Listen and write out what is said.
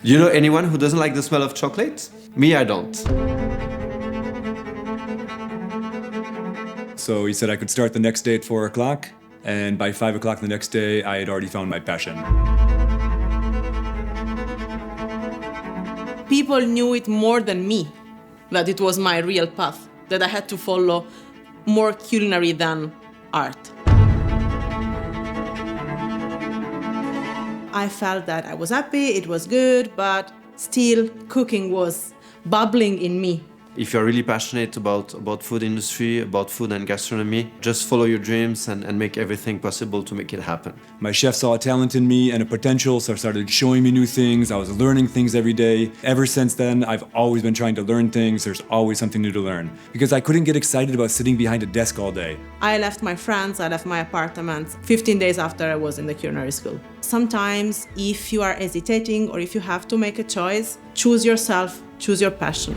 Do you know anyone who doesn't like the smell of chocolate? Me, I don't. So he said I could start the next day at 4 o'clock, and by 5 o'clock the next day, I had already found my passion. People knew it more than me, that it was my real path, that I had to follow more culinary than art. I felt that I was happy, it was good, but still cooking was bubbling in me. If you're really passionate about food industry, about food and gastronomy, just follow your dreams and make everything possible to make it happen. My chef saw a talent in me and a potential, so started showing me new things. I was learning things every day. Ever since then, I've always been trying to learn things. There's always something new to learn. Because I couldn't get excited about sitting behind a desk all day. I left my friends, I left my apartment 15 days after I was in the culinary school. Sometimes, if you are hesitating or if you have to make a choice, choose yourself, choose your passion.